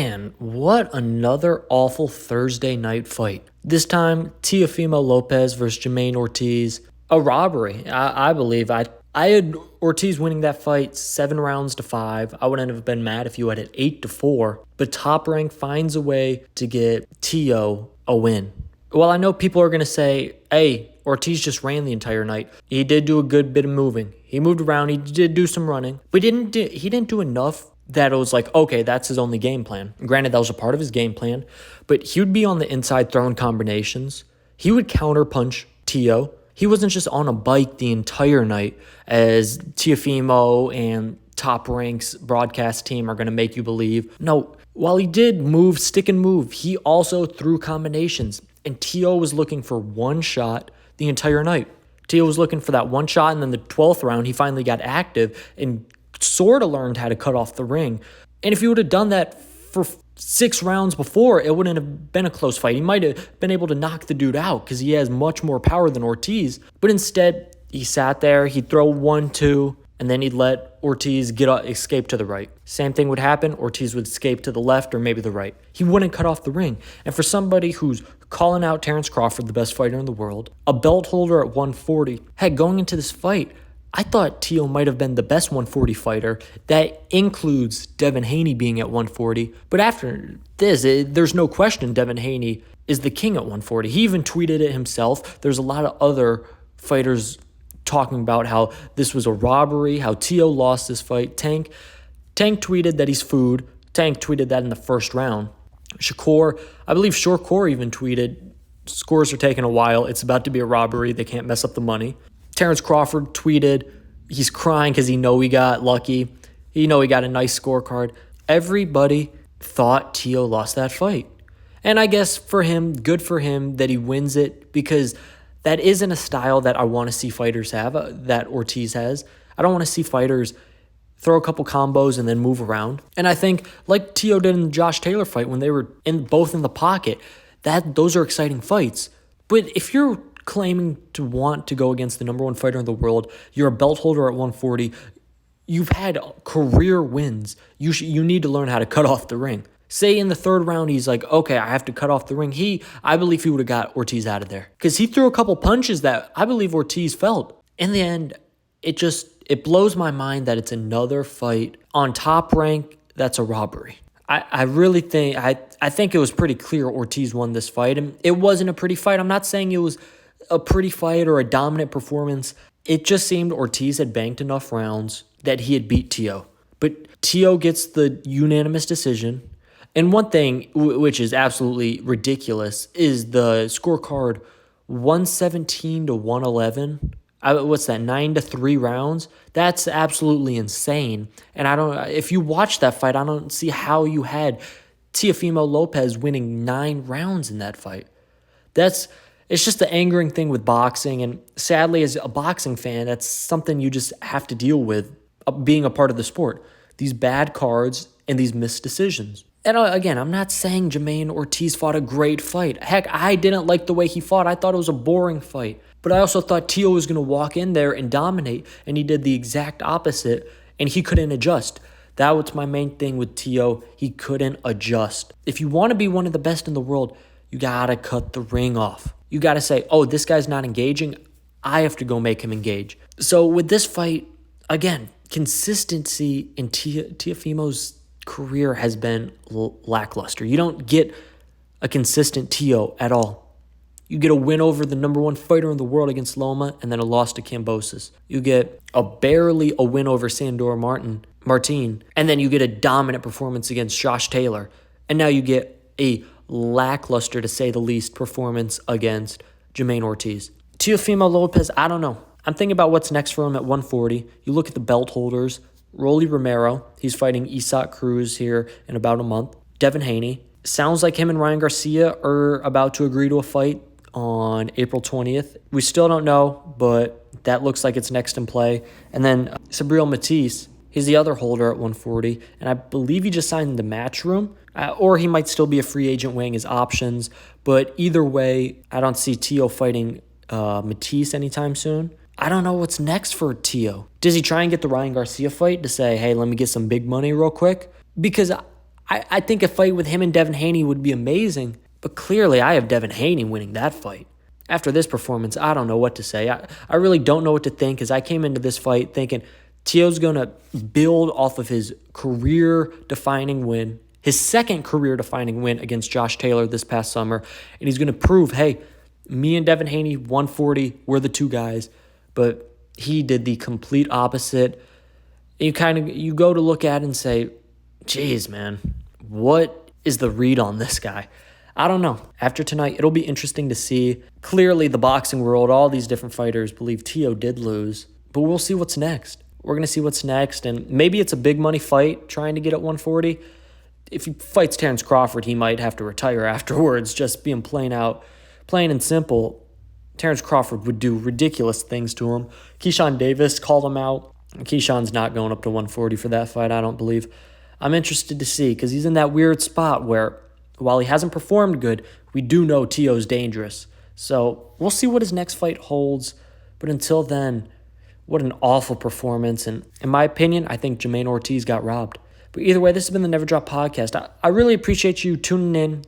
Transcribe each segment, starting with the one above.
Man, what another awful Thursday night fight. This time, Teofimo Lopez versus Jamaine Ortiz. A robbery, I believe. I had Ortiz winning that fight 7 rounds to 5. I wouldn't have been mad if you had it 8-4. But Top Rank finds a way to get Teo a win. Well, I know people are going to say, hey, Ortiz just ran the entire night. He did do a good bit of moving. He moved around. He did do some running. But he didn't do enough that it was like, okay, that's his only game plan. Granted, that was a part of his game plan, but he would be on the inside throwing combinations. He would counterpunch Teo. He wasn't just on a bike the entire night, as Teofimo and Top Rank's broadcast team are going to make you believe. No, while he did move, stick and move, he also threw combinations, and Teo was looking for one shot the entire night. Teo was looking for that one shot, and then the 12th round, he finally got active and sort of learned how to cut off the ring. And if he would have done that for 6 rounds before, it wouldn't have been a close fight. He might have been able to knock the dude out because he has much more power than Ortiz. But instead, he sat there, he'd throw 1-2, and then he'd let Ortiz escape to the right. Same thing would happen. Ortiz would escape to the left or maybe the right. He wouldn't cut off the ring. And for somebody who's calling out Terrence Crawford, the best fighter in the world, a belt holder at 140, heck, going into this fight, I thought Teo might have been the best 140 fighter. That includes Devin Haney being at 140. But after this, there's no question Devin Haney is the king at 140. He even tweeted it himself. There's a lot of other fighters talking about how this was a robbery, how Teo lost this fight. Tank tweeted that he's food. Tank tweeted that in the first round. I believe Shakur even tweeted, scores are taking a while. It's about to be a robbery. They can't mess up the money. Terrence Crawford tweeted he's crying because he got lucky. He got a nice scorecard. Everybody thought Teo lost that fight. And I guess for him, good for him that he wins it, because that isn't a style that I want to see fighters have, that Ortiz has. I don't want to see fighters throw a couple combos and then move around. And I think like Teo did in the Josh Taylor fight when they were both in the pocket, those are exciting fights. But if you're claiming to want to go against the number 1 fighter in the world, you're a belt holder at 140, you've had career wins, you need to learn how to cut off the ring. Say in the 3rd round, he's like, okay, I have to cut off the ring. I believe he would have got Ortiz out of there, because he threw a couple punches that I believe Ortiz felt. In the end, it blows my mind that it's another fight on Top Rank that's a robbery. I really think, I think it was pretty clear Ortiz won this fight, and it wasn't a pretty fight. I'm not saying it was a pretty fight or a dominant performance. It just seemed Ortiz had banked enough rounds that he had beat Teo. But Teo gets the unanimous decision. And one thing, which is absolutely ridiculous, is the scorecard 117 to 111. What's that, 9-3 rounds? That's absolutely insane. And if you watch that fight, I don't see how you had Teofimo Lopez winning 9 rounds in that fight. It's just the angering thing with boxing, and sadly, as a boxing fan, that's something you just have to deal with, being a part of the sport. These bad cards and these missed decisions. And again, I'm not saying Jamaine Ortiz fought a great fight. Heck, I didn't like the way he fought. I thought it was a boring fight. But I also thought Teo was going to walk in there and dominate, and he did the exact opposite, and he couldn't adjust. That was my main thing with Teo. He couldn't adjust. If you want to be one of the best in the world, you got to cut the ring off. You got to say, oh, this guy's not engaging. I have to go make him engage. So with this fight, again, consistency in Teofimo's career has been lackluster. You don't get a consistent Teo at all. You get a win over the number 1 fighter in the world against Loma, and then a loss to Kambosos. You get barely a win over Sandor Martin, and then you get a dominant performance against Josh Taylor. And now you get a lackluster, to say the least, performance against Jamaine Ortiz. Teofimo Lopez, I don't know. I'm thinking about what's next for him at 140. You look at the belt holders. Rolly Romero, he's fighting Isaac Cruz here in about a month. Devin Haney. Sounds like him and Ryan Garcia are about to agree to a fight on April 20th. We still don't know, but that looks like it's next in play. And then Sabril Matisse, he's the other holder at 140, and I believe he just signed the Matchroom, or he might still be a free agent weighing his options. But either way, I don't see Teo fighting Matisse anytime soon. I don't know what's next for Teo. Does he try and get the Ryan Garcia fight to say, hey, let me get some big money real quick? Because I think a fight with him and Devin Haney would be amazing, but clearly I have Devin Haney winning that fight. After this performance, I don't know what to say. I really don't know what to think because I came into this fight thinking Teo's going to build off of his career-defining win, his second career-defining win against Josh Taylor this past summer, and he's going to prove, hey, me and Devin Haney, 140, we're the two guys, but he did the complete opposite. You go to look at it and say, geez, man, what is the read on this guy? I don't know. After tonight, it'll be interesting to see. Clearly, the boxing world, all these different fighters believe Teo did lose, but we'll see what's next. We're going to see what's next, and maybe it's a big money fight trying to get at 140. If he fights Terrence Crawford, he might have to retire afterwards, just being plain and simple. Terrence Crawford would do ridiculous things to him. Keyshawn Davis called him out. Keyshawn's not going up to 140 for that fight, I don't believe. I'm interested to see because he's in that weird spot where while he hasn't performed good, we do know Teo's dangerous. So we'll see what his next fight holds. But until then, what an awful performance. And in my opinion, I think Jamaine Ortiz got robbed. But either way, this has been the Never Drop Podcast. I really appreciate you tuning in,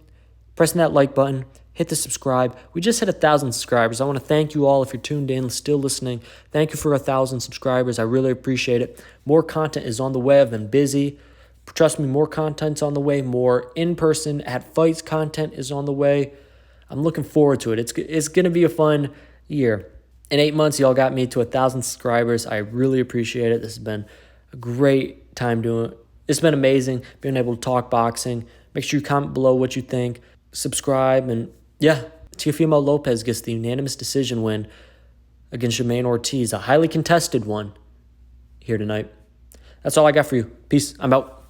pressing that like button, hit the subscribe. We just hit 1,000 subscribers. I want to thank you all if you're tuned in, still listening. Thank you for 1,000 subscribers. I really appreciate it. More content is on the way. I've been busy. Trust me, more content's on the way. More in-person at fights content is on the way. I'm looking forward to it. It's going to be a fun year. In 8 months, y'all got me to 1,000 subscribers. I really appreciate it. This has been a great time doing it. It's been amazing being able to talk boxing. Make sure you comment below what you think. Subscribe. And yeah, Teofimo Lopez gets the unanimous decision win against Jamaine Ortiz, a highly contested one here tonight. That's all I got for you. Peace. I'm out.